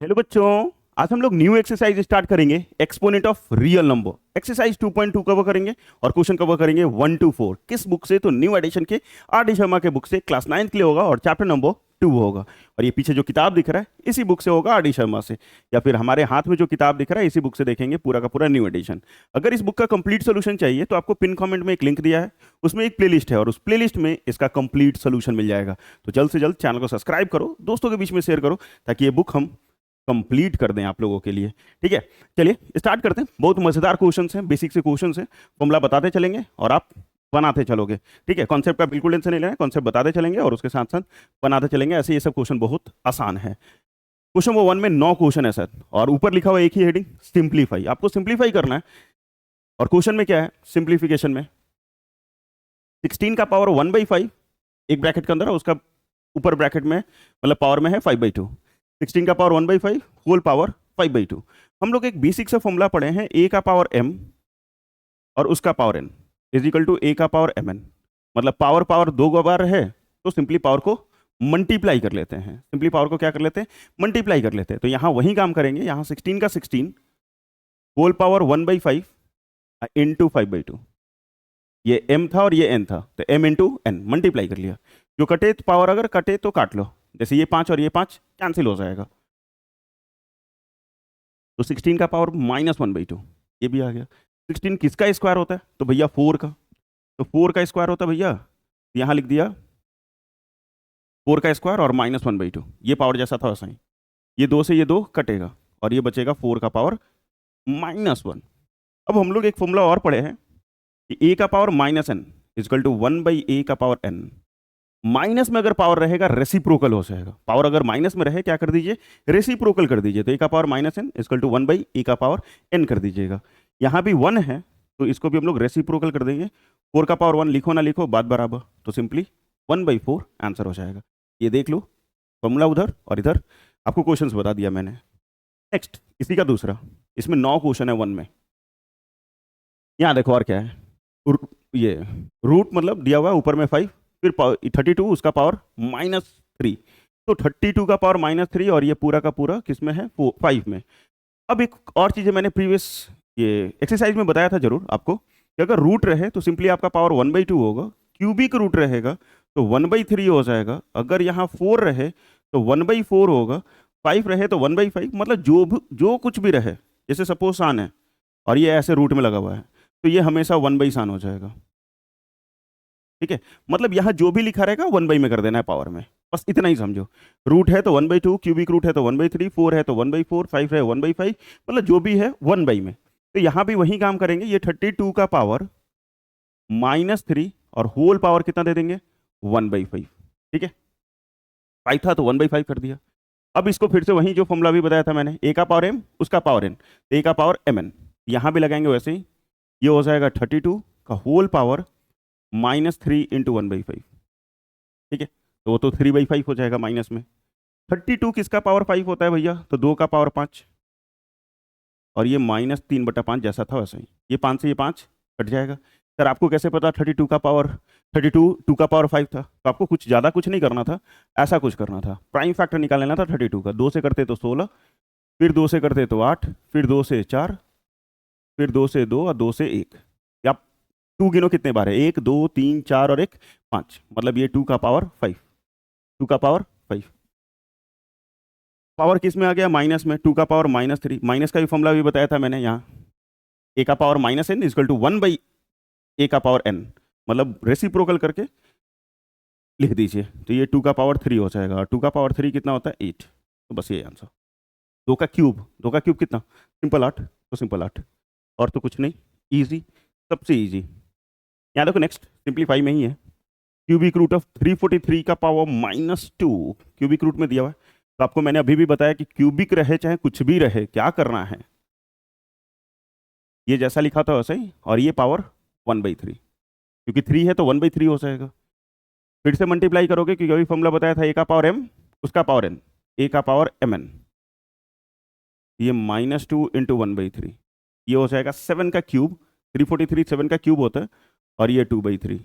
Hello बच्चों। आज हम लोग न्यू एक्सरसाइज स्टार्ट करेंगे, exponent of real number. Exercise 2.2 cover करेंगे और क्वेश्चन कवर करेंगे 1 to 4। किस बुक से? तो न्यू एडिशन के आर डी शर्मा के बुक से, क्लास 9 के लिए होगा और चैप्टर नंबर 2 होगा। और ये पीछे जो किताब दिख रहा है इसी बुक से होगा, आर डी शर्मा से। या फिर हमारे हाथ में जो किताब दिख रहा है इसी बुक से देखेंगे पूरा का पूरा न्यू एडिशन। अगर इस बुक का कंप्लीट सोल्यूशन चाहिए तो आपको पिन कमेंट में एक लिंक दिया है, उसमें एक प्लेलिस्ट है और उस प्लेलिस्ट में इसका कंप्लीट सोल्यूशन मिल जाएगा। तो जल्द से जल्द चैनल को सब्सक्राइब करो, दोस्तों के बीच में शेयर करो, ताकि ये बुक हम कंप्लीट कर दें आप लोगों के लिए। ठीक है, चलिए स्टार्ट करते हैं। बहुत मजेदार क्वेश्चंस हैं, बेसिक से क्वेश्चंस हैं, फॉर्मूला बताते चलेंगे और आप बनाते चलोगे। ठीक है, कॉन्सेप्ट का बिल्कुल टेंशन नहीं लेना है, कॉन्सेप्ट बताते चलेंगे और उसके साथ साथ बनाते चलेंगे। ऐसे ये सब क्वेश्चन बहुत आसान है। क्वेश्चन वो 1 में 9 क्वेश्चन है सर, और ऊपर लिखा हुआ एक ही हेडिंग, सिंप्लीफाई। आपको सिंप्लीफाई करना है। और क्वेश्चन में क्या है सिंप्लीफिकेशन में? 16 का पावर 1/5 एक ब्रैकेट के अंदर है, उसका ऊपर ब्रैकेट में मतलब पावर में है 5/2। 16 का पावर 1/5 होल पावर 5/2। हम लोग एक बेसिक सा फॉर्मूला पढ़े हैं, ए का पावर m और उसका power n is equal to a का पावर mn। मतलब पावर पावर दो बार है तो सिंपली पावर को मल्टीप्लाई कर लेते हैं। सिंपली पावर को क्या कर लेते हैं? मल्टीप्लाई कर लेते हैं। तो यहाँ वही काम करेंगे, यहाँ 16 का 16 होल पावर 1/5 इंटू 5/2। ये m था और ये n था, तो m इंटू n मल्टीप्लाई कर लिया। जो कटे पावर अगर कटे तो काट लो, जैसे ये 5 और ये 5 कैंसिल हो जाएगा। तो 16 का पावर -1/2 ये भी आ गया। 16 किसका स्क्वायर होता है? तो भैया 4 का। तो 4 का स्क्वायर होता है भैया, यहाँ लिख दिया 4 का स्क्वायर और -1/2। ये पावर जैसा था वैसा ही, ये 2 से ये 2 कटेगा और ये बचेगा 4 का पावर -1। अब हम लोग एक फॉर्मूला और पढ़े हैं कि a का power -n is equal to 1/a का पावर n। माइनस में अगर पावर रहेगा रेसिप्रोकल हो जाएगा। पावर अगर माइनस में रहे क्या कर दीजिए? रेसिप्रोकल कर दीजिए। तो ए का power -n is equal to 1/a का पावर n कर दीजिएगा। यहाँ भी 1 है तो इसको भी हम लोग रेसिप्रोकल कर देंगे। 4 का पावर 1 लिखो ना लिखो बात बराबर, तो सिंपली 1/4 आंसर हो जाएगा। ये देख लो फॉर्मूला उधर और इधर आपको क्वेश्चंस बता दिया मैंने। नेक्स्ट इसी का दूसरा, इसमें 9 क्वेश्चन है 1 में। यहाँ देखो और क्या है, ये रूट मतलब दिया हुआ है ऊपर में 5, फिर 32 उसका पावर -3। तो 32 का पावर -3 और ये पूरा का पूरा किस में है? 5 में। अब एक और चीज़ मैंने प्रीवियस ये एक्सरसाइज में बताया था जरूर आपको कि अगर रूट रहे तो सिंपली आपका पावर 1/2 होगा। क्यूबिक रूट रहेगा तो 1/3 हो जाएगा। अगर यहाँ 4 रहे तो 1/4 होगा। 5 रहे तो 1/5। मतलब जो कुछ भी रहे, जैसे सपोज सान है और ये ऐसे रूट में लगा हुआ है तो ये हमेशा 1/सान हो जाएगा। ठीक है, मतलब यहाँ जो भी लिखा रहेगा 1 में कर देना है पावर में, बस इतना ही समझो। रूट है तो 1/2, क्यूबिक रूट है तो 1/3, 4 है तो 1/4, 5 है 1/5, मतलब जो भी है 1 में। तो यहाँ भी वही काम करेंगे। ये 32 का पावर -3 और होल पावर कितना दे देंगे? 1/5। ठीक है, 5 था तो 1/5 कर दिया। अब इसको फिर से वही जो फॉर्मूला भी बताया था मैंने, ए का पावर m उसका पावर n, ए का पावर mn यहाँ भी लगाएंगे वैसे ही। ये हो जाएगा 32 का होल पावर -3 इंटू 1/5। ठीक है, तो वो तो 3/5 हो जाएगा माइनस में। 32 किसका पावर 5 होता है भैया? तो 2 का पावर 5 और ये -3/5 जैसा था वैसा ही। ये 5 से ये 5 कट जाएगा। सर आपको कैसे पता 32 का पावर 32 2 का पावर 5 था? तो आपको कुछ ज़्यादा कुछ नहीं करना था, ऐसा कुछ करना था। प्राइम फैक्टर निकाल लेना था 32 का। 2 से करते तो 16, फिर 2 से करते तो 8, फिर 2 से 4, फिर 2 से 2 और 2 से 1। या 2 गिनो कितने बार है? 1 2 3 4 और 1 5, मतलब ये 2 का पावर 5। 2 का पावर 5 पावर किस में आ गया? माइनस में। 2 का पावर -3, माइनस का भी फॉर्मूला भी बताया था मैंने। यहाँ ए का power -n is equal to 1/a का पावर n, मतलब रेसिप्रोकल करके लिख दीजिए। तो ये 2 का पावर 3 हो जाएगा और 2 का पावर 3 कितना होता है? 8। तो बस ये आंसर। 2 का क्यूब, 2 का क्यूब कितना? सिंपल 8, तो सिंपल 8 और तो कुछ नहीं। ईजी, सबसे ईजी। यहाँ देखो नेक्स्ट सिंप्लीफाई में ही है। क्यूबिक रूट ऑफ 343 का पावर -2 क्यूबिक रूट में दिया हुआ है। तो आपको मैंने अभी भी बताया कि क्यूबिक रहे चाहे कुछ भी रहे, क्या करना है? ये जैसा लिखा था वैसे ही, और ये पावर 1/3, क्योंकि 3 है तो 1/3 हो जाएगा। फिर से मल्टीप्लाई करोगे क्योंकि अभी फॉर्मूला बताया था, ए का पावर m उसका पावर n, ए का पावर mn। ये -2 इंटू 1/3, ये हो जाएगा 7 का क्यूब। 343 7 का क्यूब होता है और ये 2/3।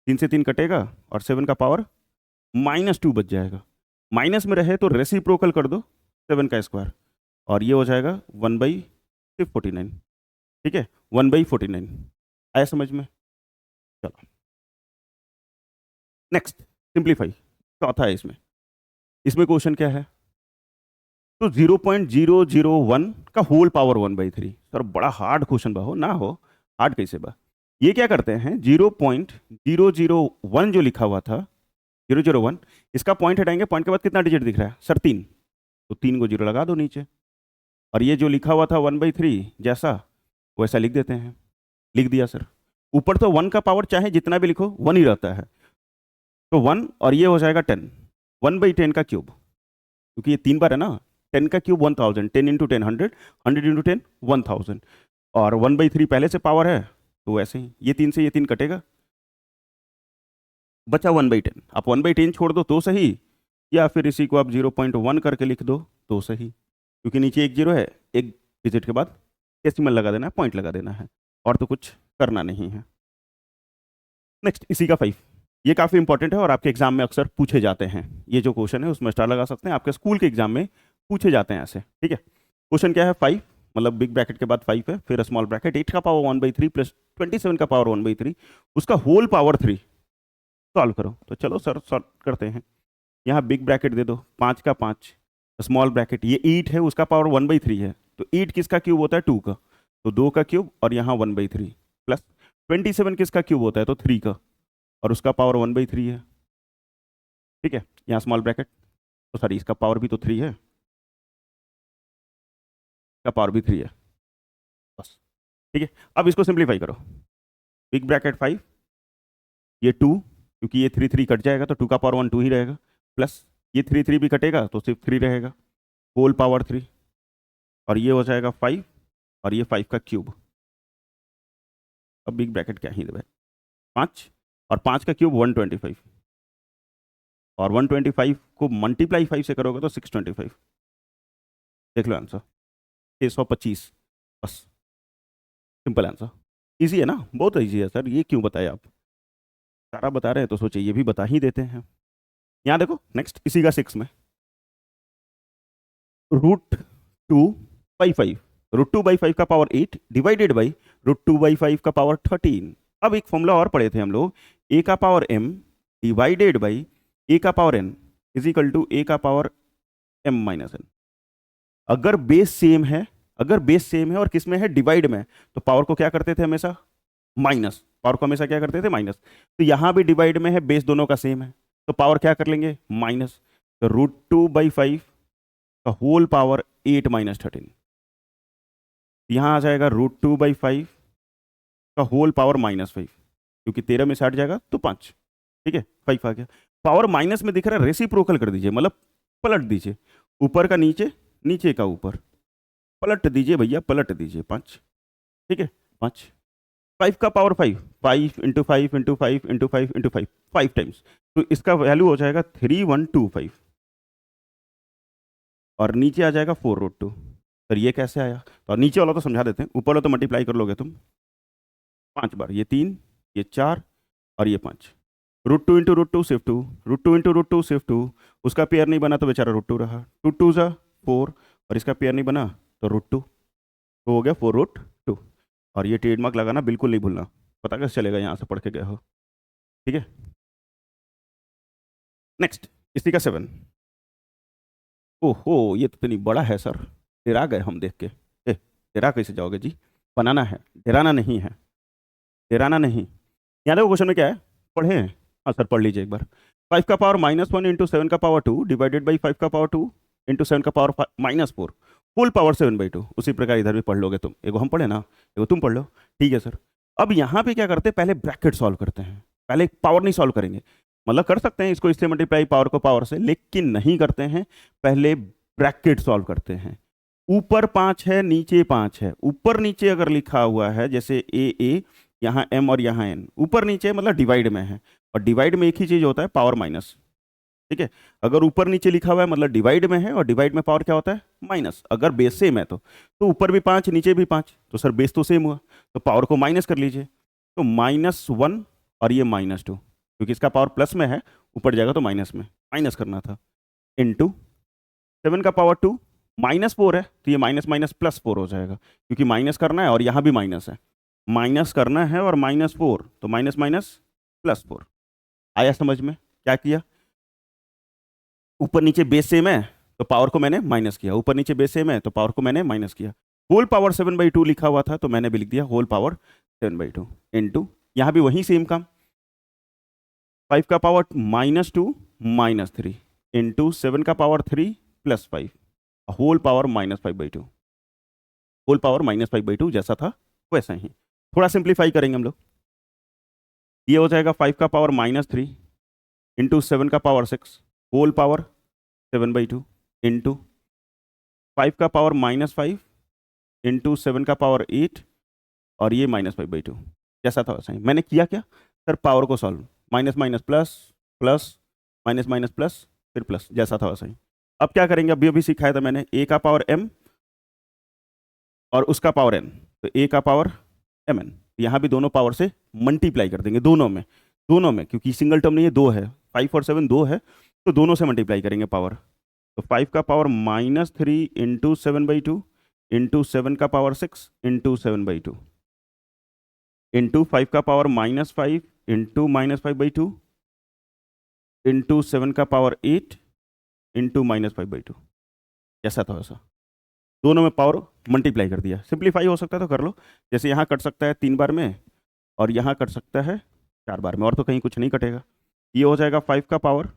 3 से 3 कटेगा और 7 का पावर -2 बच जाएगा। माइनस में रहे तो रेसिप्रोकल कर दो, 7 का स्क्वायर, और ये हो जाएगा 1/49, ठीक है, 1/49। आया समझ में? चलो नेक्स्ट, सिंप्लीफाई, चौथा है इसमें। इसमें क्वेश्चन क्या है, तो 0.001 का होल पावर 1/3। सर बड़ा हार्ड क्वेश्चन बा, हो ना हो हार्ड कैसे बा? ये क्या करते हैं, 0.001 जो लिखा हुआ था 001, इसका पॉइंट हटाएंगे, पॉइंट के बाद कितना डिजिट दिख रहा है सर? 3, तो 3 को जीरो लगा दो नीचे, और ये जो लिखा हुआ था 1/3 जैसा वैसा लिख देते हैं। लिख दिया सर। ऊपर तो 1 का पावर चाहे जितना भी लिखो 1 ही रहता है, तो 1, और ये हो जाएगा 10, 1/10 का क्यूब, क्योंकि ये 3 बार है ना। 10 का क्यूब 1000, 10 इंटू 10 100, 100 इंटू 10 1000, और 1/3 पहले से पावर है, तो वैसे ही ये 3 से ये 3 कटेगा, बचा 1/10। आप 1/10 छोड़ दो तो सही, या फिर इसी को आप 0.1 करके लिख दो तो सही, क्योंकि नीचे एक जीरो है, एक डिजिट के बाद डेसिमल लगा देना है, पॉइंट लगा देना है, और तो कुछ करना नहीं है। नेक्स्ट, इसी का 5, ये काफ़ी इंपॉर्टेंट है और आपके एग्जाम में अक्सर पूछे जाते हैं। ये जो क्वेश्चन है उसमें स्टार लगा सकते हैं, आपके स्कूल के एग्जाम में पूछे जाते हैं ऐसे, ठीक है। क्वेश्चन क्या है, 5 मतलब बिग ब्रैकेट के बाद 5 है, फिर स्मॉल ब्रैकेट, 8 का पावर 1/3 प्लस 27 का पावर 1/3, उसका होल पावर 3, सॉल्व करो। तो चलो सर सॉल्व करते हैं। यहाँ बिग ब्रैकेट दे दो, 5 का 5, स्मॉल ब्रैकेट, ये 8 है, उसका पावर 1/3 है, तो 8 किसका क्यूब होता है? 2 का, तो 2 का क्यूब, और यहाँ 1/3 प्लस 27 किसका क्यूब होता है? तो 3 का, और उसका पावर 1/3 है, ठीक है। यहाँ स्मॉल ब्रैकेट, तो सॉरी इसका पावर भी तो 3 है, इसका पावर भी 3 है, बस, ठीक है। अब इसको सिंप्लीफाई करो, बिग ब्रैकेट 5, ये 2, क्योंकि ये 3 3 कट जाएगा तो 2 का पावर 1 2 ही रहेगा, प्लस ये 3 3 भी कटेगा तो सिर्फ 3 रहेगा, होल पावर 3, और ये हो जाएगा 5, और ये 5 का क्यूब। अब बिग ब्रैकेट क्या ही देवे, 5, और 5 का क्यूब 125, और 125 को मल्टीप्लाई 5 से करोगे तो 625, देख लो आंसर 625, बस, सिंपल आंसर। इजी है ना, बहुत इजी है सर, ये क्यों बताए आप? सारा बता रहे हैं तो सोचिए ये भी बता ही देते हैं। यहाँ देखो नेक्स्ट, इसी का 6 में, √2/5, √2/5 का पावर 8 डिवाइडेड बाई √2/5 का पावर 13। अब एक फॉर्मूला और पढ़े थे हम लोग, a का power m divided by a का power n is equal to a का पावर m माइनस n। अगर बेस सेम है, अगर बेस सेम है और किस में है? डिवाइड में, तो पावर को क्या करते थे हमेशा? माइनस, पावर को हमेशा क्या करते थे? माइनस। तो यहाँ भी डिवाइड में है, बेस दोनों का सेम है, तो पावर क्या कर लेंगे? माइनस। तो √2/5 का होल पावर 8 माइनस 13, यहाँ आ जाएगा √2/5 का होल पावर -5, क्योंकि 13 में से हट जाएगा तो 5, ठीक है, 5 आ गया। पावर माइनस में दिख रहा है, रेसिप्रोकल कर दीजिए, मतलब पलट दीजिए, ऊपर का नीचे, नीचे का ऊपर, पलट दीजिए भैया, पलट दीजिए, 5, ठीक है, 5, 5 का power 5, 5 into 5 into 5 into 5 into 5, 5 times, तो इसका वैल्यू हो जाएगा 3125, और नीचे आ जाएगा 4√2। सर ये कैसे आया? तो नीचे वाला तो समझा देते हैं, ऊपर वाला तो मल्टीप्लाई कर लोगे तुम 5 बार, ये 3, ये 4, और ये 5, √2 इंटू √2 सिर्फ 2, √2 इंटू √2 सिर्फ 2, उसका पेयर नहीं बना तो बेचारा √2 रहा, 2 2 ज़ा 4, और इसका पेयर नहीं बना तो √2, तो हो गया 4√2। और ये ट्रेडमार्क लगाना बिल्कुल नहीं भूलना, पता कैसे चलेगा यहाँ से पढ़ के गए हो, ठीक है। नेक्स्ट, इसी का 7, ओहो ये तो इतनी बड़ा है सर, डरा गए हम देख के। डरा कैसे जाओगे जी? बनाना है, डराना नहीं है, डराना नहीं। यहाँ देखो क्वेश्चन में क्या है, पढ़े हैं? हाँ सर पढ़ लीजिए एक बार। 5 का पावर -1 इंटू 7 का पावर 2 डिवाइडेड बाई 5 का पावर 2 इंटू 7 का पावर -4 होल पावर 7/2। उसी प्रकार इधर भी पढ़ लोगे तुम, एगो हम पढ़े ना, एगो तुम पढ़ लो, ठीक है सर। अब यहाँ पे क्या करते हैं, पहले ब्रैकेट सॉल्व करते हैं, पहले पावर नहीं सॉल्व करेंगे, मतलब कर सकते हैं इसको इससे मल्टीप्लाई पावर को पावर से, लेकिन नहीं करते हैं, पहले ब्रैकेट सॉल्व करते हैं। ऊपर 5 है, नीचे 5 है, ऊपर नीचे अगर लिखा हुआ है जैसे a यहाँ m और यहाँ n, ऊपर नीचे मतलब डिवाइड में है, और डिवाइड में एक ही चीज होता है, पावर माइनस, ठीक है। अगर ऊपर नीचे लिखा हुआ है मतलब डिवाइड में है, और डिवाइड में पावर क्या होता है? माइनस। अगर बेस सेम है तो ऊपर भी 5 नीचे भी 5, तो सर बेस तो सेम हुआ, तो पावर को माइनस कर लीजिए, तो -1 और ये -2, क्योंकि इसका पावर प्लस में है, ऊपर जाएगा तो माइनस में, माइनस करना था, इंटू 7 का पावर 2 -4 है तो ये माइनस माइनस प्लस 4 हो जाएगा, क्योंकि माइनस करना है और यहाँ भी माइनस है, माइनस करना है और -4, तो माइनस माइनस +4। आया समझ में क्या किया? ऊपर नीचे बेस सेम है तो पावर को मैंने माइनस किया, ऊपर नीचे बेस सेम है तो पावर को मैंने माइनस किया। होल पावर 7/2 लिखा हुआ था तो मैंने भी लिख दिया होल पावर 7/2 इंटू, यहाँ भी वही सेम काम, 5 का पावर -2 -3 इंटू 7 का power 3 + 5 whole power -5/2, whole power -5/2 जैसा था वैसा ही। थोड़ा सिंप्लीफाई करेंगे हम लोग, ये हो जाएगा 5 का पावर -3 इंटू 7 का पावर 6 होल पावर 7/2 इंटू 5 का पावर -5 इंटू 7 का पावर 8 और ये -5/2 जैसा था वैसा ही। मैंने किया क्या सर, पावर को solve, minus minus plus, plus minus minus plus, फिर प्लस, जैसा था वैसा ही। अब क्या करेंगे, अभी अभी सिखाया था मैंने, a का पावर m और उसका पावर n, तो a का पावर mn, यहाँ भी दोनों पावर से मल्टीप्लाई कर देंगे, दोनों में क्योंकि सिंगल टर्म नहीं है, 2 है, 5 और 7 2 है, तो दोनों से मल्टीप्लाई करेंगे पावर। तो 5 का पावर -3 इंटू 7/2 इंटू 7 का पावर 6 इंटू 7/2 इंटू 5 का पावर -5 इंटू -5/2 इंटू 7 का पावर 8 इंटू -5/2 जैसा था वैसा, दोनों में पावर मल्टीप्लाई कर दिया। सिंप्लीफाई हो सकता है तो कर लो, जैसे यहाँ कट सकता है 3 बार में और यहाँ कट सकता है 4 बार में, और तो कहीं कुछ नहीं कटेगा। ये हो जाएगा 5 का पावर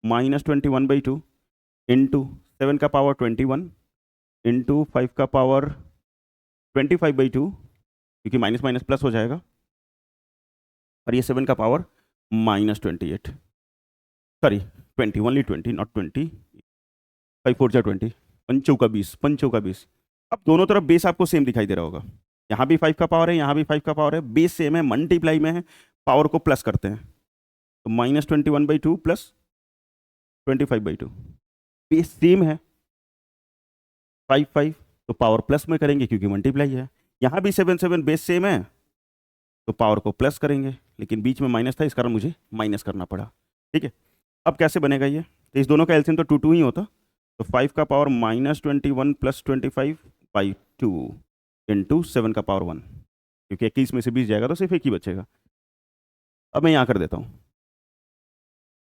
-21/2 इंटू 7 का पावर 21 इंटू 5 का पावर 25/2, क्योंकि माइनस माइनस प्लस हो जाएगा, और ये 7 का पावर -28, सॉरी 20, ओनली 20 नॉट 20, 5 4 जा 20, पंचों का 20, पंचों का 20। अब दोनों तरफ बेस आपको सेम दिखाई दे रहा होगा, यहाँ भी 5 का पावर है, यहाँ भी 5 का पावर है, बेस सेम है, मल्टीप्लाई में है, पावर को प्लस करते हैं, तो -21/2 प्लस 25/2, बेस सेम है, 5 5, तो पावर प्लस में करेंगे क्योंकि मल्टीप्लाई है। यहाँ भी 7 7, बेस सेम है तो पावर को प्लस करेंगे, लेकिन बीच में माइनस था इस कारण मुझे माइनस करना पड़ा। ठीक है, अब कैसे बनेगा ये, तो इस दोनों का एलसीएम तो 2 2 ही होता, तो 5 का पावर -21 + 25/2 इंटू 7 का पावर 1, क्योंकि 21 में से 20 जाएगा तो सिर्फ एक ही बचेगा। अब मैं यहाँ कर देता हूँ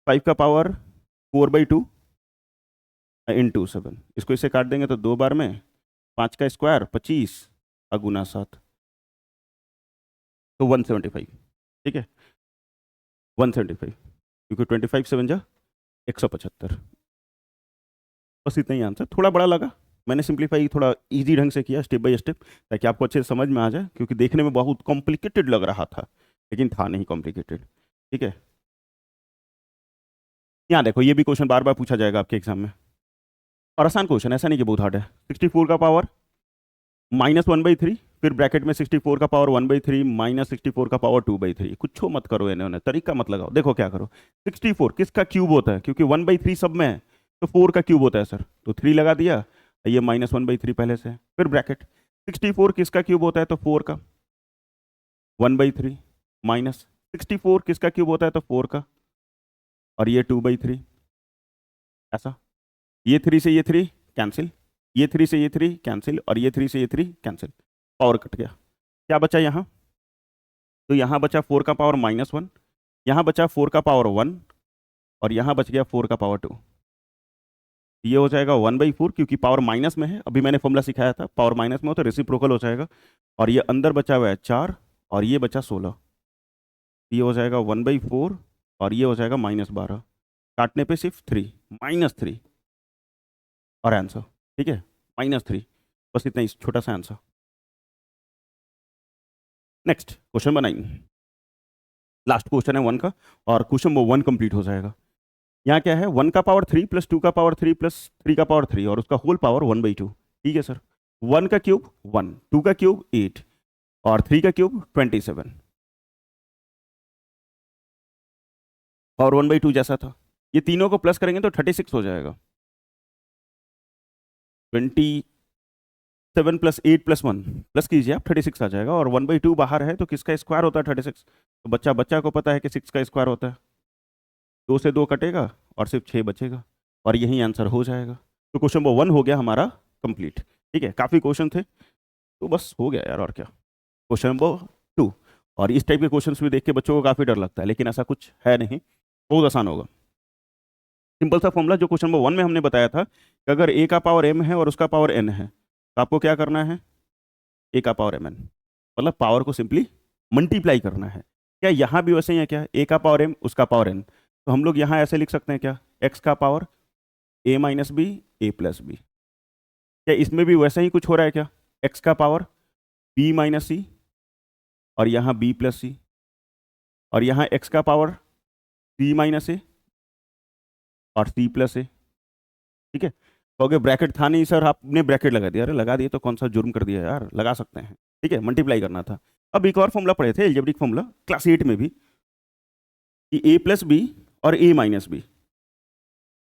5 का पावर 4/2 इंटू 7, इसको इससे काट देंगे तो 2 बार में, 5 का स्क्वायर 25 अगुना 7, तो 175। ठीक है, 175, क्योंकि 25 7 जा 175, बस इतना ही आंसर। थोड़ा बड़ा लगा, मैंने सिंप्लीफाई थोड़ा इजी ढंग से किया, स्टेप बाय स्टेप, ताकि आपको अच्छे से समझ में आ जाए, क्योंकि देखने में बहुत कॉम्प्लिकेटेड लग रहा था लेकिन था नहीं कॉम्प्लिकेटेड। ठीक है, यहाँ देखो, ये भी क्वेश्चन बार बार पूछा जाएगा आपके एग्जाम में, और आसान क्वेश्चन, ऐसा नहीं कि बहुत हार्ड है। 64 का पावर -1/3, फिर ब्रैकेट में 64 का पावर 1/3 -64 का पावर 2/3, कुछ मत करो, इन्होंने तरीका मत लगाओ। देखो क्या करो, 64 किसका क्यूब होता है, क्योंकि 1/3 सब में है तो 4 का क्यूब होता है सर, तो 3 लगा दिया, ये -1/3 पहले से है, फिर ब्रैकेट 64 किसका क्यूब होता है तो 4 का, 1/3 माइनस 64 किसका क्यूब होता है तो 4 का, और ये 2/3, ऐसा, ये 3 से ये 3 कैंसिल, ये 3 से ये 3 कैंसिल, और ये 3 से ये 3 कैंसिल, पावर कट गया। क्या बचा यहाँ, तो यहाँ बचा 4 का पावर -1, यहाँ बचा 4 का पावर 1, और यहाँ बच गया 4 का पावर 2, ये हो जाएगा 1/4, क्योंकि पावर माइनस में है, अभी मैंने फॉर्मूला सिखाया था, पावर माइनस में हो तो रेसिप्रोकल हो जाएगा, और ये अंदर बचा हुआ है 4 और ये बचा 16, ये हो जाएगा 1/4 और ये हो जाएगा -12, काटने पे सिर्फ 3, -3 और आंसर। ठीक है, -3, बस इतना ही छोटा सा आंसर। नेक्स्ट क्वेश्चन बनाएंगे, लास्ट क्वेश्चन है 1 का, और क्वेश्चन वो 1 कंप्लीट हो जाएगा। यहाँ क्या है, 1 का पावर 3 + 2 का पावर 3 + 3 का पावर 3 और उसका होल पावर 1/2। ठीक है सर, 1 का क्यूब 1, 2 का क्यूब 8 और 3 का क्यूब 27, और 1/2 जैसा था, ये तीनों को प्लस करेंगे तो 36 हो जाएगा, 27 + 8 + 1 प्लस कीजिए आप, 36 आ जाएगा, और 1/2 बाहर है तो किसका स्क्वायर होता है 36, तो बच्चा को पता है कि 6 का स्क्वायर होता है, 2 से 2 कटेगा और सिर्फ 6 बचेगा, और यही आंसर हो जाएगा। तो क्वेश्चन नंबर 1 हो गया हमारा कंप्लीट। ठीक है, काफ़ी क्वेश्चन थे तो बस हो गया यार, और क्या। Question number 2। और इस टाइप के क्वेश्चंस भी देख के बच्चों को काफ़ी डर लगता है, लेकिन ऐसा कुछ है नहीं, बहुत आसान होगा। सिंपल सा फॉर्मूला जो क्वेश्चन नंबर 1 में हमने बताया था कि अगर a का पावर m है और उसका पावर n है तो आपको क्या करना है, a का पावर mn, मतलब पावर को सिंपली मल्टीप्लाई करना है। क्या यहाँ भी वैसे ही है क्या, a का पावर m उसका पावर n, तो हम लोग यहाँ ऐसे लिख सकते हैं क्या, x का power a minus B A plus B. क्या इसमें भी वैसा ही कुछ हो रहा है क्या, x का पावर b माइनस सी और यहाँ b प्लस सी, और यहाँ x का पावर c माइनस ए और c प्लस ए। ठीक है, तो अगर ब्रैकेट था नहीं सर आपने ब्रैकेट लगा दिया, अरे लगा दिए तो कौन सा जुर्म कर दिया यार, लगा सकते हैं। ठीक है, मल्टीप्लाई करना था। अब एक और फॉर्मूला पढ़े थे एल्जेब्रिक फॉर्मूला क्लास 8 में भी, कि a प्लस बी और a minus B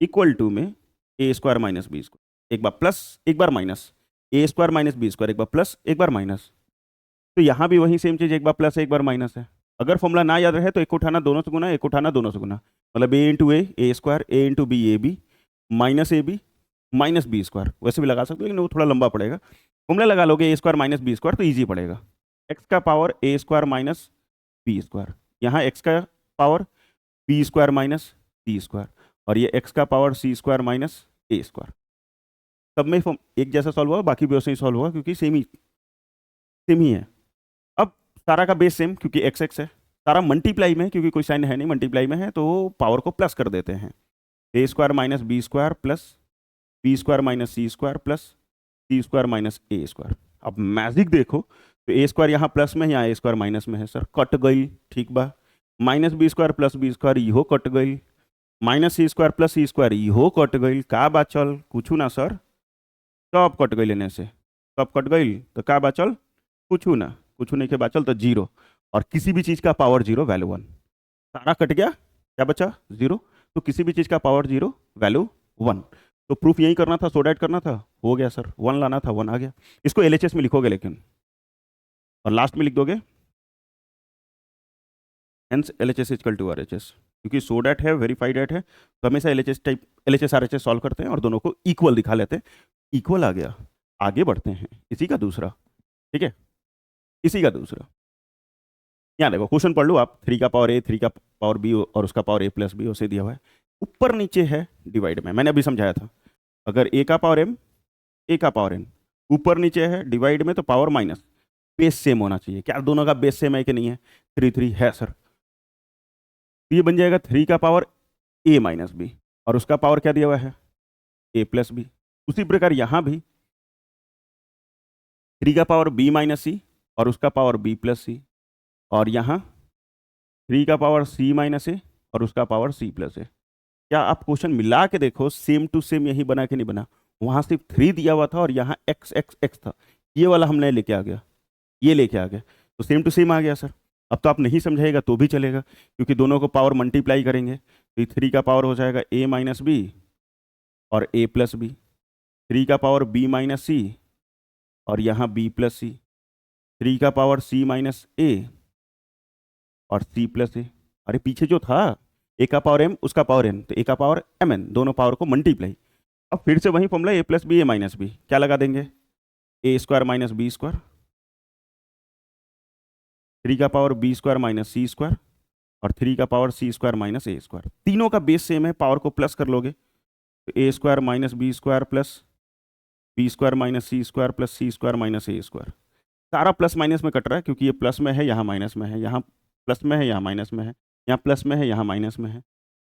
equal to में A square minus B square, एक बार प्लस एक बार माइनस, ए स्क्वायर माइनस बी स्क्वायर, एक बार प्लस एक बार माइनस। तो यहाँ भी वही सेम चीज़, एक बार प्लस एक बार माइनस है। अगर फॉर्मूला ना याद रहे तो एक उठाना दोनों से गुना, एक उठाना दोनों से गुना, मतलब a into A square, A into B A B minus A B minus B square, वैसे भी लगा सकते हो लेकिन वो थोड़ा लंबा पड़ेगा। फॉर्मूला लगा लोगे ए स्क्वायर माइनस बी स्क्वायर तो ईजी पड़ेगा। एक्स का पावर ए स्क्वायर माइनस बी स्क्वायर, यहाँ एक्स का पावर बी स्क्वायर माइनस सी स्क्वायर, और ये एक्स का पावर सी स्क्वायर माइनस ए स्क्वायर। सब में एक जैसा सॉल्व हुआ, बाकी भी वैसे ही सॉल्व हुआ क्योंकि सेम ही है। अब सारा का बेस सेम क्योंकि एक्स एक्स है, सारा मल्टीप्लाई में क्योंकि कोई साइन है नहीं, मल्टीप्लाई में है तो पावर को प्लस कर देते हैं। A square minus B square plus B square minus C square plus C square minus A square. अब मैजिक देखो तो ए स्क्वायर यहाँ प्लस में है, यहाँ ए स्क्वायर माइनस में है, सर कट गई, ठीक बा। Minus B square plus B square इहो कट गई, माइनस सी स्क्वायर प्लस सी स्क्वायर इहो कट गई, का बाचल कुछ ना सर, सब कट गई लेने से, सब कट गई तो का बाचल कुछ ना, कुछ नहीं के बाचल तो जीरो, और किसी भी चीज़ का पावर जीरो वैल्यू 1, सारा कट गया, क्या बचा जीरो, तो किसी भी चीज़ का पावर जीरो वैल्यू 1। तो प्रूफ यही करना था, सोडाइट करना था, हो गया सर, 1 लाना था 1 आ गया। इसको एलएचएस में लिखोगे लेकिन, और लास्ट में लिख दोगे hence LHS equal to RHS, क्योंकि सोडाइट है वेरीफाइड डेट है तो हमेशा एलएचएस टाइप एलएचएस आरएचएस सॉल्व करते हैं और दोनों को इक्वल दिखा लेते हैं। इक्वल आ गया, आगे बढ़ते हैं, इसी का दूसरा। ठीक है, इसी का दूसरा, यहाँ देखो क्वेश्चन पढ़ लो आप, 3 का पावर ए 3 का पावर बी और उसका पावर ए प्लस बी उसे दिया हुआ है, ऊपर नीचे है डिवाइड में, मैंने अभी समझाया था अगर ए का पावर एम ए का पावर एन, ऊपर नीचे है डिवाइड में तो पावर माइनस, बेस सेम होना चाहिए। क्या दोनों का बेस सेम है कि नहीं है, 3 3 है सर, तो ये बन जाएगा 3 का पावर ए माइनस बी और उसका पावर क्या दिया हुआ है ए प्लस बी। उसी प्रकार यहाँ भी 3 का पावर बी माइनस सी और उसका पावर बी प्लस सी, और यहाँ 3 का पावर सी माइनस ए और उसका पावर सी प्लस ए। क्या आप क्वेश्चन मिला के देखो सेम टू सेम यही बना कि नहीं बना, वहाँ सिर्फ 3 दिया हुआ था और यहाँ एक्स एक्स एक्स था, ये वाला हमने लेके आ गया, ये लेके आ गया तो सेम टू सेम आ गया सर। अब तो आप नहीं समझाएगा तो भी चलेगा क्योंकि दोनों को पावर मल्टीप्लाई करेंगे तो 3 का पावर हो जाएगा ए माइनस बी और ए प्लस बी, 3 का पावर बी माइनस सी और यहाँ बी प्लस सी, 3 का पावर सी माइनस ए और सी प्लस ए। अरे पीछे जो था ए का पावर एम उसका पावर एन, तो ए का पावर एम एन, दोनों पावर को मल्टीप्लाई। अब फिर से वही फॉर्मूला ए प्लस बी ए माइनस बी, क्या लगा देंगे ए स्क्वायर माइनस बी स्क्वायर, 3 का पावर बी स्क्वायर माइनस सी स्क्वायर और 3 का पावर सी स्क्वायर माइनस ए स्क्वायर, तीनों का बेस सेम है, पावर को प्लस कर लोगे तो ए square minus B square plus B square minus सी स्क्वायर प्लस सी स्क्वायर माइनस ए स्क्वायर। सारा प्लस माइनस में कट रहा है क्योंकि ये प्लस में है यहाँ माइनस में है, यहाँ प्लस में है यहाँ माइनस में है, यहाँ प्लस में है यहाँ माइनस में है।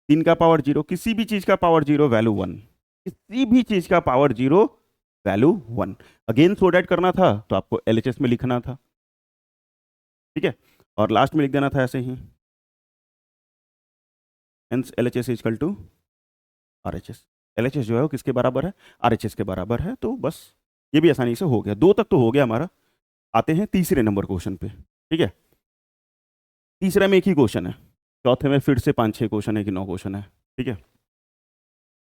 3 का पावर जीरो, किसी भी चीज़ का पावर जीरो वैल्यू 1, किसी भी चीज़ का power zero value 1। Again sold करना था तो आपको एलएचएस में लिखना था, ठीक है, और लास्ट में लिख देना था ऐसे ही, hence LHS equal to RHS. LHS जो है वो किसके बराबर है, आरएचएस के बराबर है। तो बस ये भी आसानी से हो गया, 2 तक तो हो गया हमारा। आते हैं तीसरे नंबर क्वेश्चन पे, ठीक है। तीसरे में एक ही क्वेश्चन है, चौथे में फिर से 5-6 क्वेश्चन है कि 9 क्वेश्चन है, ठीक है,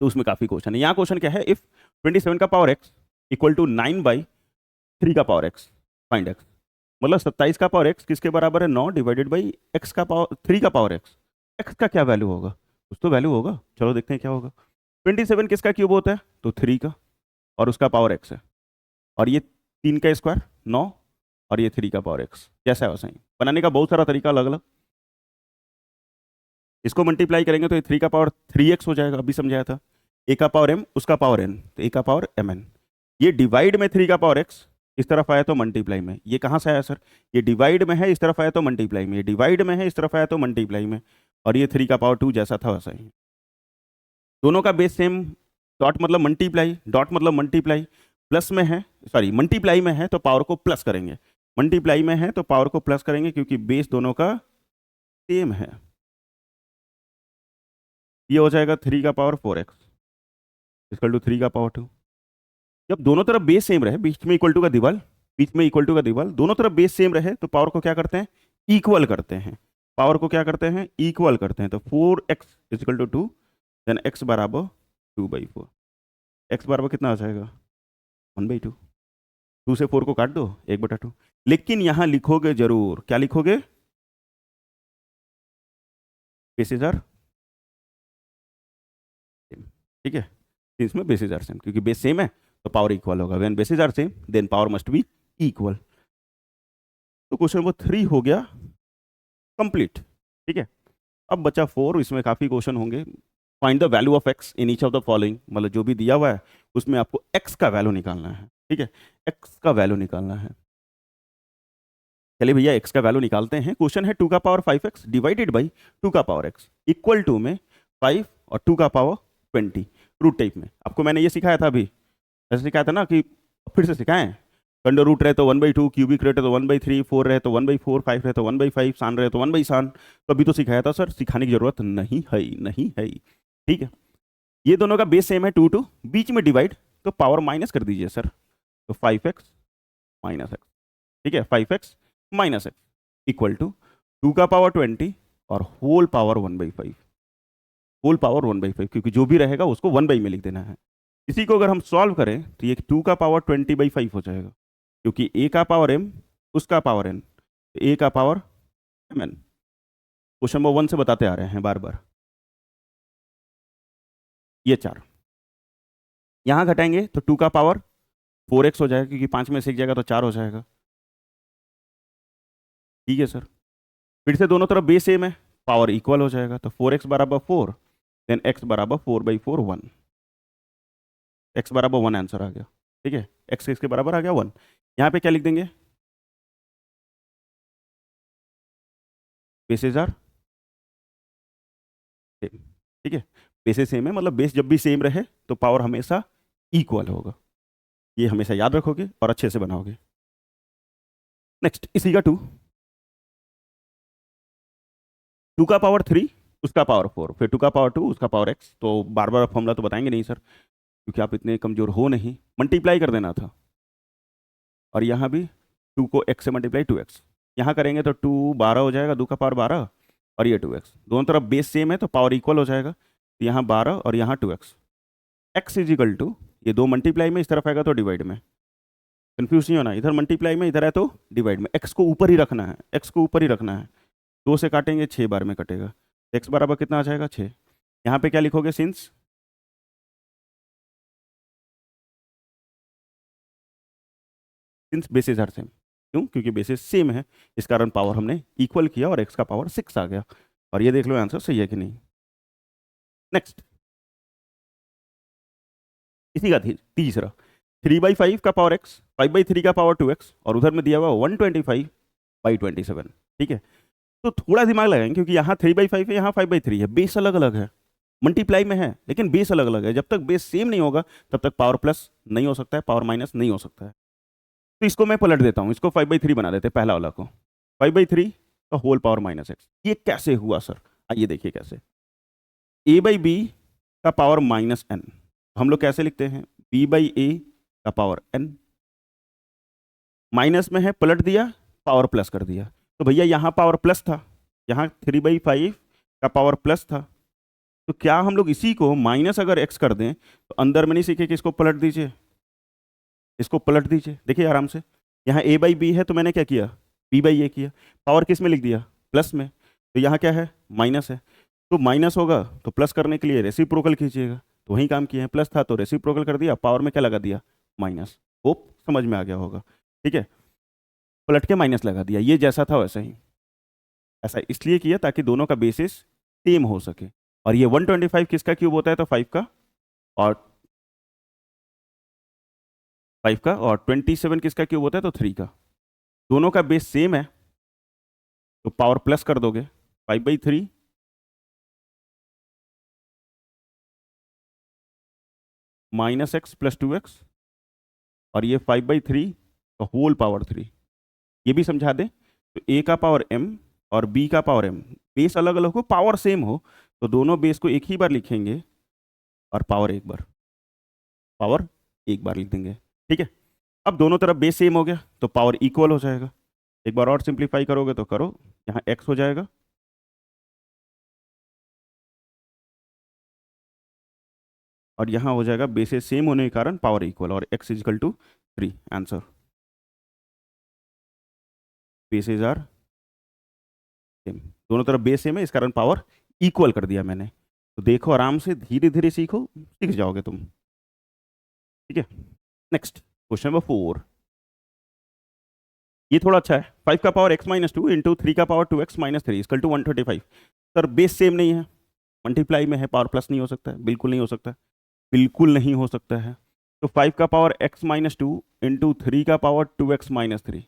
तो उसमें काफ़ी क्वेश्चन है। यहाँ क्वेश्चन क्या है, इफ 27 का पावर एक्स इक्वल टू 9/3 का पावर एक्स फाइंड एक्स, मतलब 27 का पावर एक्स किसके बराबर है 9 डिवाइडेड बाई एक्स का पावर 3 का पावर एक्स। एक्स का क्या वैल्यू होगा, कुछ तो वैल्यू होगा, चलो देखते हैं क्या होगा। 27 किसका क्यूब होता है तो 3 का, और उसका पावर x है, और ये 3 का स्क्वायर 9 और ये 3 का पावर x, कैसा है वैसा ही बनाने का बहुत सारा तरीका अलग अलग। इसको मल्टीप्लाई करेंगे तो ये 3 का पावर 3x हो जाएगा, अभी समझाया था। a का पावर m उसका पावर n, तो a का पावर mn। ये डिवाइड में 3 का पावर x इस तरफ आया तो मल्टीप्लाई में, ये कहाँ से आया सर, ये डिवाइड में है इस तरफ आया तो मल्टीप्लाई में, ये डिवाइड में है इस तरफ आया तो मल्टीप्लाई में, और ये 3 का पावर 2 जैसा था वैसा ही। दोनों का बेस सेम, डॉट मतलब मल्टीप्लाई, डॉट मतलब मल्टीप्लाई, प्लस में है, सॉरी मल्टीप्लाई में है तो पावर को प्लस करेंगे, मल्टीप्लाई में है तो पावर को प्लस करेंगे, क्योंकि बेस दोनों का सेम है। ये हो जाएगा 3 का पावर 4x इक्वल टू 3 का पावर 2। जब दोनों तरफ बेस सेम रहे, बीच में इक्वल टू का दीवाल, बीच में इक्वल टू का दीवाल, दोनों तरफ बेस सेम रहे तो पावर को क्या करते हैं, इक्वल करते हैं। पावर को क्या करते हैं, इक्वल करते हैं। तो 4x equal to 2, then x बराबर 2/4। x बराबर कितना आ जाएगा, 1/2। 2 से 4 को काट दो, 1/2। लेकिन यहां लिखोगे जरूर, क्या लिखोगे, बेसिस आर सेम, ठीक है। इसमें बेसिस आर सेम, क्योंकि बेस सेम है तो पावर इक्वल होगा। When basis are same then power must be equal. तो क्वेश्चन नंबर 3 हो गया कंप्लीट, ठीक है। अब बचा 4, इसमें काफी क्वेश्चन होंगे। Find the value of x in each of the following, मतलब जो भी दिया हुआ है उसमें आपको x का वैल्यू निकालना है, ठीक है, x का वैल्यू निकालना है। चलिए भैया x का वैल्यू निकालते हैं। क्वेश्चन है 2 का पावर 5x डिवाइडेड बाई 2 का पावर x इक्वल टू में 5 और 2 का पावर 20 रूट टाइप में। आपको मैंने ये सिखाया था अभी, ऐसे सिखाया था ना, कि फिर से सिखाएं। अंडर रूट रहे तो 1/2, क्यूबिक रहे तो 1/3, 4 रहे तो 1/4, 5 रहे तो 1/5, सान रहे तो 1/सान। तो अभी तो सिखाया था सर, सिखाने की जरूरत नहीं है, नहीं है, ठीक है। ये दोनों का बेस सेम है 2 2, बीच में डिवाइड तो पावर माइनस कर दीजिए सर, तो 5x माइनस x, ठीक है, 5x minus x equal to 2 का पावर 20 और होल पावर 1/5, होल पावर 1/5, क्योंकि जो भी रहेगा उसको 1 में लिख देना है। इसी को अगर हम सॉल्व करें तो ये 2 का पावर 20/5 हो जाएगा, क्योंकि a का पावर m उसका पावर n, a का पावर mn। क्वेश्चन नंबर 1 से बताते आ रहे हैं बार बार। ये 4 यहां घटाएंगे तो 2 का पावर 4x हो जाएगा, क्योंकि 5 में से एक जाएगा तो 4 हो जाएगा, ठीक है सर। फिर से दोनों तरफ बेस सेम है, पावर इक्वल हो जाएगा, तो 4x बराबर 4, देन x बराबर 4/4 1, x बराबर 1 आंसर आ गया, ठीक है। x किसके बराबर आ गया, 1। यहाँ पे क्या लिख देंगे, बेसेस आर सेम, ठीक है। बेसेस सेम है, मतलब बेस जब भी सेम रहे तो पावर हमेशा इक्वल होगा। ये हमेशा याद रखोगे और अच्छे से बनाओगे। नेक्स्ट इसी का 2 का पावर 3 उसका पावर 4, फिर 2 का पावर 2 उसका पावर x। तो बार बार फॉर्मूला तो बताएंगे नहीं सर, क्योंकि आप इतने कमजोर हो नहीं। मल्टीप्लाई कर देना था, और यहाँ भी 2 को x से मल्टीप्लाई 2x, यहाँ करेंगे तो 2 12 हो जाएगा, 2 का पावर 12 और ये 2x, दोनों तरफ बेस सेम है तो पावर इक्वल हो जाएगा, तो यहाँ 12 और यहाँ 2x। x is equal to, ये 2 मल्टीप्लाई में इस तरफ आएगा तो डिवाइड में, कंफ्यूज नहीं होना, इधर मल्टीप्लाई में इधर है तो डिवाइड में। x को ऊपर ही रखना है, x को ऊपर ही रखना है। 2 से काटेंगे 6 बार में कटेगा, x बराबर कितना आ जाएगा 6। यहाँ पे क्या लिखोगे, सिंस बेसिस आर सेम, क्यों, क्योंकि बेसिस सेम है, इस कारण पावर हमने इक्वल किया और x का पावर 6 आ गया। और ये देख लो आंसर सही है कि नहीं। नेक्स्ट इसी का तीसरा, 3/5 का पावर x, 5/3 का पावर 2x, और उधर में दिया हुआ 125/27, ठीक है। तो थोड़ा दिमाग लगाएंगे, क्योंकि यहाँ 3/5 है, यहाँ 5/3 है, बेस अलग अलग है, मल्टीप्लाई में है लेकिन बेस अलग अलग है। जब तक बेस सेम नहीं होगा तब तक पावर प्लस नहीं हो सकता है, पावर माइनस नहीं हो सकता है। तो इसको मैं पलट देता हूँ, इसको 5/3 बना देते हैं, पहला वाला को 5/3 का होल पावर माइनस x। ये कैसे हुआ सर, आइए देखिए कैसे। a/b का पावर माइनस n, हम लोग कैसे लिखते हैं, b/a का पावर n, माइनस में है पलट दिया, पावर प्लस कर दिया। तो भैया यहाँ पावर प्लस था, यहाँ 3/5 का पावर प्लस था, तो क्या हम लोग इसी को माइनस अगर x कर दें तो अंदर में नहीं सीखे कि इसको पलट दीजिए, इसको पलट दीजिए, देखिए आराम से। यहाँ a/b है तो मैंने क्या किया, b/a किया, पावर किस में लिख दिया, प्लस में। तो यहाँ क्या है, माइनस है, तो माइनस होगा तो प्लस करने के लिए रेसिप्रोकल खींचिएगा, तो वही काम किए हैं, प्लस था तो रेसिप्रोकल कर दिया, पावर में क्या लगा दिया, माइनस। होप समझ में आ गया होगा, ठीक है, पलट के माइनस लगा दिया, ये जैसा था वैसा ही। ऐसा इसलिए किया ताकि दोनों का बेसिस सेम हो सके। और ये 125 किसका क्यूब होता है, तो 5 का, और 5 का, और 27 किसका क्यूब होता है, तो 3 का। दोनों का बेस सेम है तो पावर प्लस कर दोगे, 5/3 माइनस एक्स प्लस 2x, और ये 5/3 का होल पावर 3। ये भी समझा दें, तो a का पावर m और b का पावर m, बेस अलग अलग हो पावर सेम हो, तो दोनों बेस को एक ही बार लिखेंगे और पावर एक बार लिख देंगे, ठीक है। अब दोनों तरफ बेस सेम हो गया तो पावर इक्वल हो जाएगा। एक बार और सिंप्लीफाई करोगे तो करो, यहाँ x हो जाएगा, और यहाँ हो जाएगा बेसेस सेम होने के कारण पावर इक्वल, और x is equal to 3। Answer, bases are same, दोनों तरफ बेस सेम है, इस कारण पावर इक्वल कर दिया मैंने। तो देखो आराम से धीरे धीरे सीखो, सीख जाओगे तुम, ठीक है। नेक्स्ट क्वेश्चन नंबर 4, ये थोड़ा अच्छा है। 5 का पावर x-2 इंटू 3 का power 2x-3 equal to 125। Sir base same नहीं है, मल्टीप्लाई में है, पावर प्लस नहीं हो सकता है, बिल्कुल नहीं हो सकता, बिल्कुल नहीं हो सकता है। तो 5 का पावर x-2 इंटू 3 का पावर 2x-3,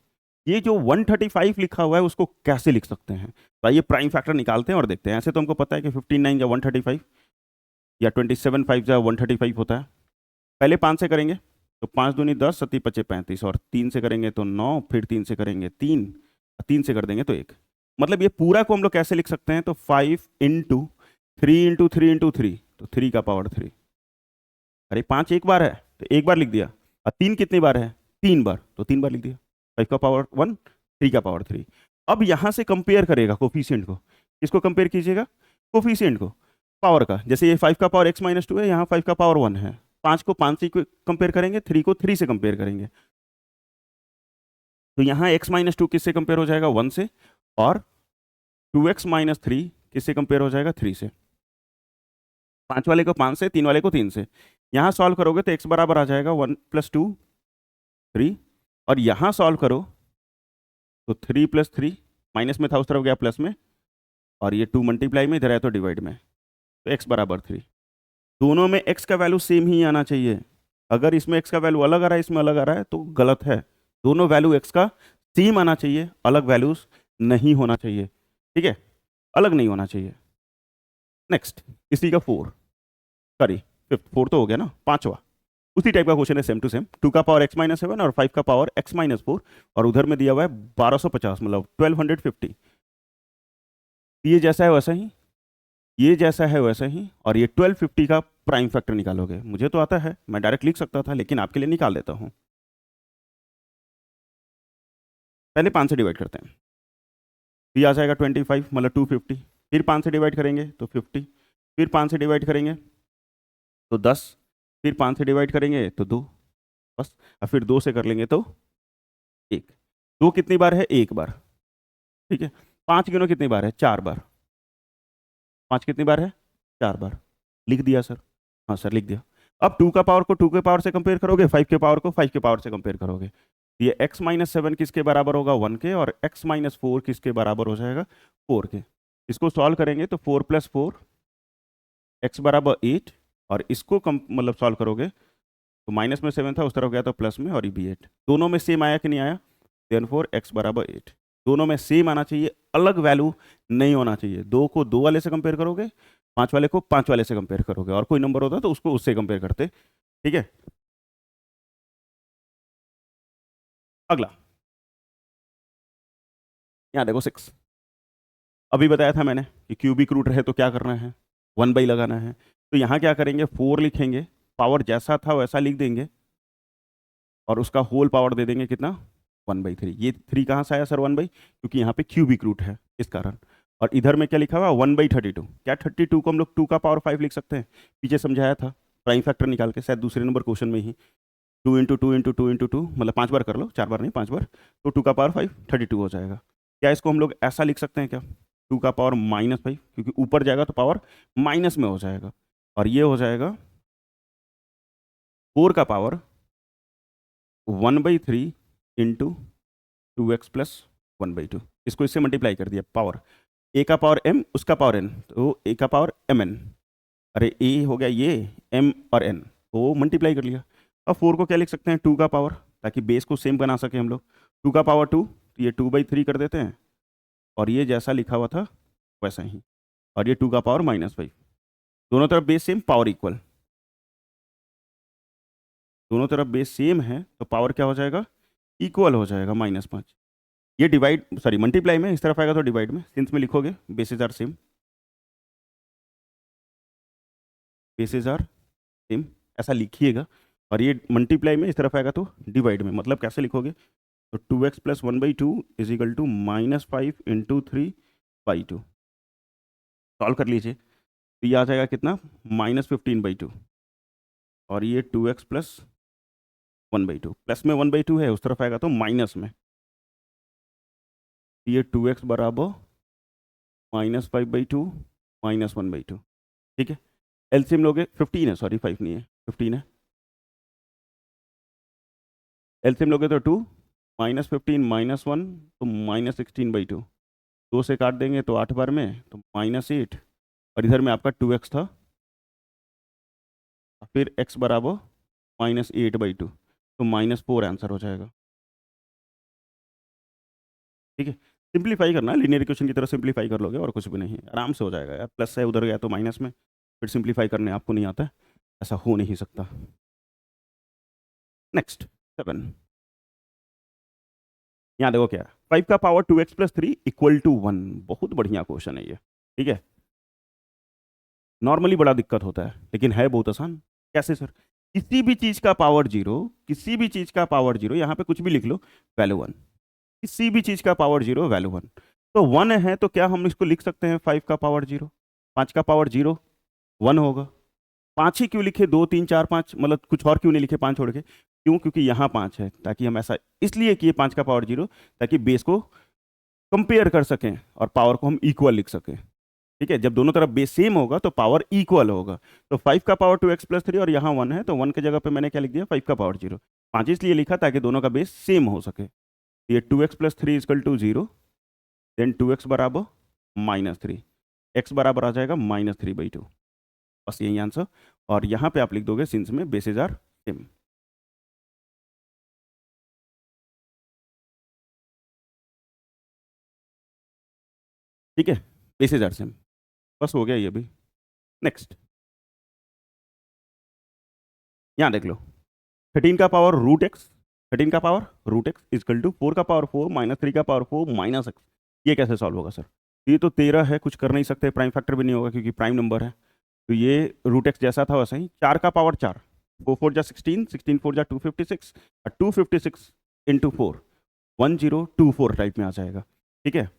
ये जो 135 लिखा हुआ है उसको कैसे लिख सकते हैं, तो आइए प्राइम फैक्टर निकालते हैं और देखते हैं। ऐसे तो हमको पता है कि 15 9 या 135 या 27 5 या 135 होता है। पहले 5 से करेंगे तो 5 दूनी 10, 7 5 35, और 3 से करेंगे तो 9, फिर 3 से करेंगे 3, 3 से कर देंगे तो 1। मतलब ये पूरा को हम लोग कैसे लिख सकते हैं, तो 5 इंटू 3 इंटू 3 इंटू 3, तो 3 का पावर 3। अरे 5 एक बार है तो एक बार लिख दिया, और 3 कितनी बार है, 3 बार, तो 3 बार लिख दिया। 5 का पावर 1, 3 का पावर 3। अब यहां से कंपेयर करेगा कोफिशिएंट को, किसको कंपेयर कीजिएगा, कोफिशिएंट को, पावर का। जैसे ये 5 का पावर x-2 है, यहाँ 5 का पावर 1 है, 5 को 5 से कंपेयर करेंगे, 3 को 3 से कंपेयर करेंगे, तो यहाँ x-2 किससे कंपेयर हो जाएगा, 1 से, और 2x-3 किससे कंपेयर हो जाएगा, 3 से। 5 वाले को 5 से, 3 वाले को 3 से। यहाँ सॉल्व करोगे तो x बराबर आ जाएगा 1 + 2 3, और यहाँ सॉल्व करो तो 3 + 3, माइनस में था उस तरफ गया प्लस में, और ये 2 मल्टीप्लाई में, इधर है तो डिवाइड में, तो x बराबर 3। दोनों में x का वैल्यू सेम ही आना चाहिए। अगर इसमें x का वैल्यू अलग आ रहा है, इसमें अलग आ रहा है, तो गलत है। दोनों वैल्यू x का सेम आना चाहिए, अलग वैल्यूज नहीं होना चाहिए, ठीक है, अलग नहीं होना चाहिए। नेक्स्ट, इसी का 4, सॉरी 5th, 4 तो हो गया ना, 5वां उसी टाइप का क्वेश्चन है, सेम टू सेम। 2 का पावर x-7 और 5 का पावर x-4, और उधर में दिया हुआ है 1250, मतलब 1250। ये जैसा है वैसा ही, ये जैसा है वैसा ही, और ये 1250 का प्राइम फैक्टर निकालोगे। मुझे तो आता है, मैं डायरेक्ट लिख सकता था, लेकिन आपके लिए निकाल देता हूं। पहले 5 से डिवाइड करते हैं, ये आ जाएगा 25, मतलब 250। फिर 5 से डिवाइड करेंगे तो 50, फिर 5 से डिवाइड करेंगे तो 10, फिर 5 से डिवाइड करेंगे तो 2, बस। और फिर 2 से कर लेंगे तो 1। 2 कितनी बार है, 1 बार, ठीक है। 5 गिनो कितनी बार है, 4 बार। 5 कितनी बार है, 4 बार। लिख दिया सर, हाँ सर लिख दिया। अब 2 का पावर को 2 के पावर से कंपेयर करोगे, 5 के पावर को 5 के पावर से कंपेयर करोगे, ये x-7 किसके बराबर होगा, 1 के, और x-4 किसके बराबर हो जाएगा, 4 के। इसको सॉल्व करेंगे तो 4 + 4 x बराबर 8, और इसको कम मतलब सॉल्व करोगे तो माइनस में 7 था, उस तरफ गया तो प्लस में, और ये भी 8। दोनों में सेम आया कि नहीं आया, देयरफॉर x बराबर 8। दोनों में सेम आना चाहिए, अलग वैल्यू नहीं होना चाहिए। 2 को 2 वाले से कंपेयर करोगे, 5 वाले को 5 वाले से कंपेयर करोगे, और कोई नंबर होता तो उसको उससे कंपेयर करते, ठीक है। अगला, यहाँ देखो 6, अभी बताया था मैंने कि क्यूबिक रूट रहे तो क्या करना है, 1/, लगाना है। तो यहाँ क्या करेंगे, 4 लिखेंगे, पावर जैसा था वैसा लिख देंगे, और उसका होल पावर दे देंगे कितना, 1/3। ये 3 कहाँ से आया सर, 1/, क्योंकि यहाँ पे क्यूबिक रूट है इस कारण। और इधर में क्या लिखा हुआ, 1/32। क्या 32 को हम लोग 2 का पावर 5 लिख सकते हैं, पीछे समझाया था प्राइम फैक्टर निकाल के, शायद दूसरे नंबर क्वेश्चन में ही। 2 × 2 × 2 × 2, मतलब 5 बार कर लो, 4 बार नहीं, 5 बार, तो 2 का पावर 5 32 हो जाएगा। क्या इसको हम लोग ऐसा लिख सकते हैं क्या, 2 का पावर -5, क्योंकि ऊपर जाएगा तो पावर माइनस में हो जाएगा, और ये हो जाएगा 4 का पावर 1/3 इंटू 2x प्लस 1/2, इसको इससे मल्टीप्लाई कर दिया, पावर a का पावर m उसका पावर n, तो a का पावर mn, अरे a हो गया ये m और n, तो मल्टीप्लाई कर लिया। अब 4 को क्या लिख सकते हैं, 2 का पावर, ताकि बेस को सेम बना सके हम लोग। 2 का पावर 2, तो ये 2/3 कर देते हैं, और ये जैसा लिखा हुआ था वैसा ही, और ये 2 का पावर -5, दोनों तरफ बेस सेम, पावर इक्वल, दोनों तरफ बेस सेम है तो पावर क्या हो जाएगा, इक्वल हो जाएगा, -5। ये डिवाइड सॉरी मल्टीप्लाई में इस तरफ आएगा तो डिवाइड में, सिंस में लिखोगे basis are same, basis are same ऐसा लिखिएगा, और ये मल्टीप्लाई में इस तरफ आएगा तो डिवाइड में, मतलब कैसे लिखोगे, तो 2x plus 1/2 is equal to -5 into 3/2, solve कर लीजिए, तो ये आ जाएगा कितना, -15/2, और ये 2x प्लस 1/2, प्लस में 1/2 है, उस तरफ आएगा तो माइनस में, ये 2x बराबर -5/2 -1/2, ठीक है। एलसीएम लोगे 15 है, सॉरी 5 नहीं है, 15 है, एलसीएम लोगे तो 2 -15 -1 तो -16/2, 2 से काट देंगे तो 8 बार में तो -8, और इधर में आपका 2x था, फिर x बराबर -8/2, तो -4 आंसर हो जाएगा, ठीक है। सिंप्लीफाई करना है, लीनियर इक्वेशन की तरह सिंप्लीफाई कर लोगे और कुछ भी नहीं, आराम से हो जाएगा यार, प्लस है उधर गया तो माइनस में, फिर सिंप्लीफाई करने आपको नहीं आता है, ऐसा हो नहीं सकता। नेक्स्ट 7, यहाँ देखो क्या, 5 का power 2x plus 3 equal to 1, बहुत बढ़िया क्वेश्चन है ये, ठीक है। नॉर्मली बड़ा दिक्कत होता है, लेकिन है बहुत आसान। कैसे सर, किसी भी चीज का पावर जीरो, किसी भी चीज का पावर जीरो, यहाँ पे कुछ भी लिख लो, वैल्यू 1, किसी भी चीज का पावर जीरो वैल्यू 1, तो 1 है तो क्या हम इसको लिख सकते हैं 5 का पावर जीरो, 5 का पावर जीरो 1 होगा। 5 ही क्यों लिखे, 2 3 4 5, मतलब कुछ और क्यों नहीं लिखे 5 छोड़ के, क्यों, क्योंकि यहाँ 5 है, ताकि हम ऐसा इसलिए किए 5 का पावर जीरो, ताकि बेस को कंपेयर कर सकें और पावर को हम इक्वल लिख सकें, ठीक है। जब दोनों तरफ बेस सेम होगा तो पावर इक्वल होगा, तो 5 का पावर 2x प्लस 3 और यहाँ 1 है, तो 1 की जगह पे मैंने क्या लिख दिया, 5 का पावर जीरो, 5 इसलिए लिखा ताकि दोनों का बेस सेम हो सके। ये 2x plus 3 is equal to 0, then 2x बराबर -3, x बराबर आ जाएगा -3/2, बस यही आंसर, और यहाँ पे आप लिख दोगे सिंस में बेसिस आर सेम। ठीक है, बेसिस आर सेम, बस हो गया ये भी। नेक्स्ट, यहाँ देख लो, 13 का पावर रूट एक्स, 13 का power root X is equal to 4 का पावर 4 -3 का पावर 4 -x, ये कैसे सॉल्व होगा सर, ये तो 13 है, कुछ कर नहीं सकते, प्राइम फैक्टर भी नहीं होगा क्योंकि प्राइम नंबर है, तो ये रूट एक्स जैसा था वैसा ही। 4 का पावर 4, 4 4 जा 16, 16 4 जा 256, और 256 इंटू 4 1024 टाइप में आ जाएगा, ठीक है।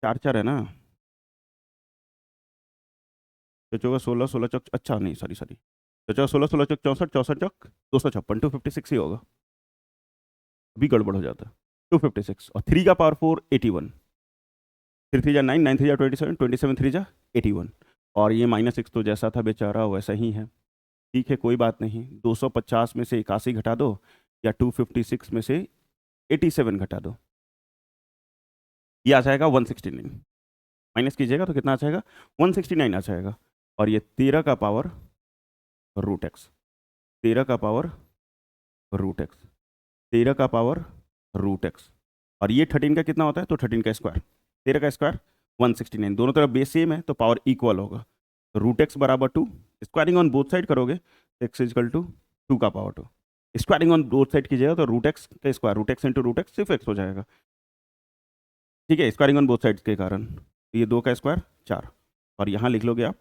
चार चार है ना, तो चौका 16 16 चौक, अच्छा नहीं सॉरी सॉरी, तो चौका 16 16 चौक 64, 64 चौक 256, 256 ही होगा, अभी गड़बड़ हो जाता है। 256 और 3 का पावर 4 81, 3 3 जा 9, 9 3 जा 27, 27 3 जा 81, और ये -6 तो जैसा था बेचारा वैसा ही है, ठीक है, कोई बात नहीं। 250 में से 81 घटा दो, या 256 में से 87 घटा दो, ये आ जाएगा 169, माइनस कीजिएगा तो कितना आ जाएगा, 169 आ जाएगा, और ये 13 का पावर रूट एक्स, 13 का पावर रूट एक्स, 13 का पावर रूट एक्स, और ये 13 का कितना होता है, तो 13 का स्क्वायर, 13 का स्क्वायर 169, दोनों तरफ बेस सेम है तो पावर इक्वल होगा, तो रूट एक्स बराबर 2, स्क्वायरिंग ऑन बोथ साइड करोगे तो एक्स इजकल टू 2 का power 2, squaring on both side कीजिएगा तो रूट एक्स का square, root X into root X सिर्फ एक्स हो जाएगा, ठीक है, स्क्वायरिंग ऑन बोथ साइड के कारण, तो ये 2 का स्क्वायर 4, और यहाँ लिख लोगे आप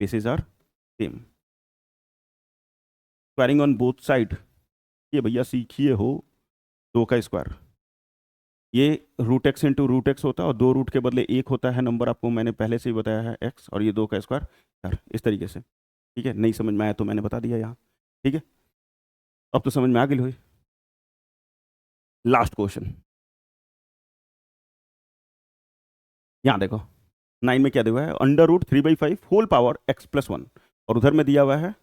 basis are same, squaring on both side, ये भैया सीखिए हो, 2 का स्क्वायर, ये root X into root X होता है, और 2 रूट के बदले 1 होता है नंबर, आपको मैंने पहले से ही बताया है एक्स, और ये 2 का स्क्वायर 4, इस तरीके से, ठीक है। नहीं समझ में आया तो मैंने बता दिया यहाँ, ठीक है, अब तो समझ में आ गई हुई। लास्ट क्वेश्चन, यहाँ देखो 9 में क्या दिया हुआ है, √3/5 होल पावर x+1, और उधर में दिया हुआ है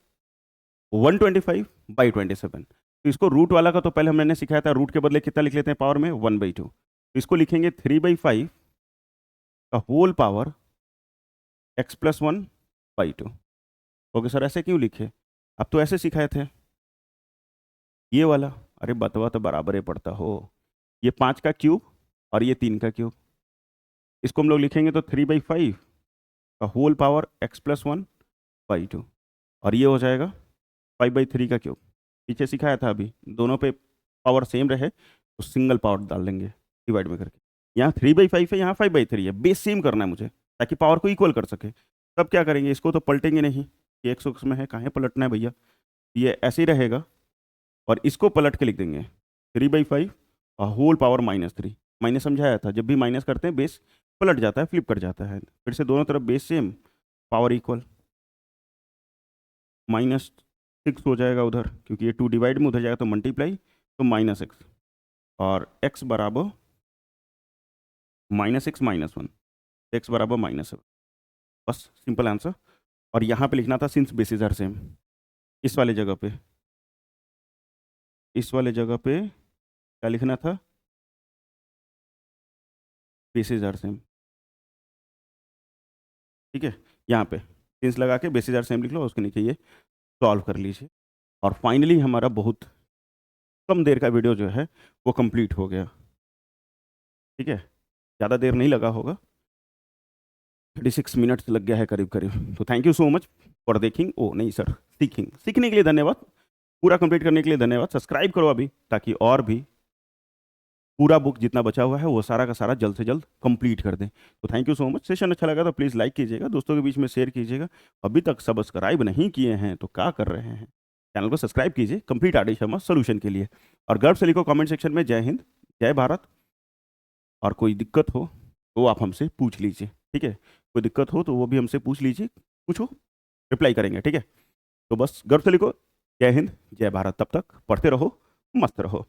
125/27। तो इसको रूट वाला का तो पहले हमने सिखाया था, रूट के बदले कितना लिख लेते हैं पावर में, 1/2। तो इसको लिखेंगे 3/5 का whole power x+1/2। Okay sir, ऐसे क्यों लिखे? अब तो ऐसे सिखाए थे ये वाला। अरे बतवा तो बराबर ही पड़ता हो, ये 5 का क्यूब और ये 3 का क्यूब। इसको हम लोग लिखेंगे तो 3/5 का होल पावर x+1/2, और ये हो जाएगा 5/3 का क्यूब। पीछे सिखाया था अभी, दोनों पे पावर सेम रहे तो सिंगल पावर डाल देंगे डिवाइड में करके। यहाँ 3/5 है, यहाँ 5/3 है, बेस सेम करना है मुझे ताकि पावर को इक्वल कर सके। तब क्या करेंगे, इसको तो पलटेंगे नहीं, ये x में है, कहाँ पलटना है भैया, ये ऐसे ही रहेगा, और इसको पलट के लिख देंगे 3/5 और होल पावर -3। माइनस समझाया था, जब भी माइनस करते हैं बेस पलट जाता है, फ्लिप कर जाता है। फिर से दोनों तरफ बेस सेम, पावर इक्वल, -6 हो जाएगा उधर, क्योंकि ये 2 डिवाइड में उधर जाएगा तो मल्टीप्लाई, तो -x, और x बराबर -6 -1, x बराबर -7। बस सिंपल आंसर। और यहाँ पे लिखना था सिंस बेसिस आर सेम, इस वाले जगह पे, इस वाले जगह पे क्या लिखना था, बेसिस आर सेम। ठीक है, यहाँ पे सिंस लगा के बेसिस आर सेम लिख लो, उसके नीचे ये सॉल्व कर लीजिए। और फाइनली हमारा बहुत कम देर का वीडियो जो है वो कंप्लीट हो गया। ठीक है, ज़्यादा देर नहीं लगा होगा, 36 मिनट्स लग गया है करीब करीब। तो thank you so much for देखिंग, ओ नहीं सर, सीखने के लिए धन्यवाद, पूरा कंप्लीट करने के लिए धन्यवाद। सब्सक्राइब करो अभी, ताकि और भी पूरा बुक जितना बचा हुआ है वो सारा का सारा जल्द से जल्द कंप्लीट कर दें। तो thank you so much. Session अच्छा लगा तो प्लीज़ लाइक कीजिएगा, दोस्तों के बीच में शेयर कीजिएगा। अभी तक सब्सक्राइब नहीं किए हैं तो क्या कर रहे हैं, चैनल को सब्सक्राइब कीजिए complete R D Sharma solution के लिए। और गर्व से लिखो कमेंट सेक्शन में जय हिंद जय भारत, और कोई दिक्कत हो तो आप हमसे पूछ लीजिए। ठीक है, कोई दिक्कत हो तो वो भी हमसे पूछ लीजिए, पूछो, रिप्लाई करेंगे। ठीक है, तो बस गर्व से लिखो जय हिंद जय भारत। तब तक पढ़ते रहो, मस्त रहो।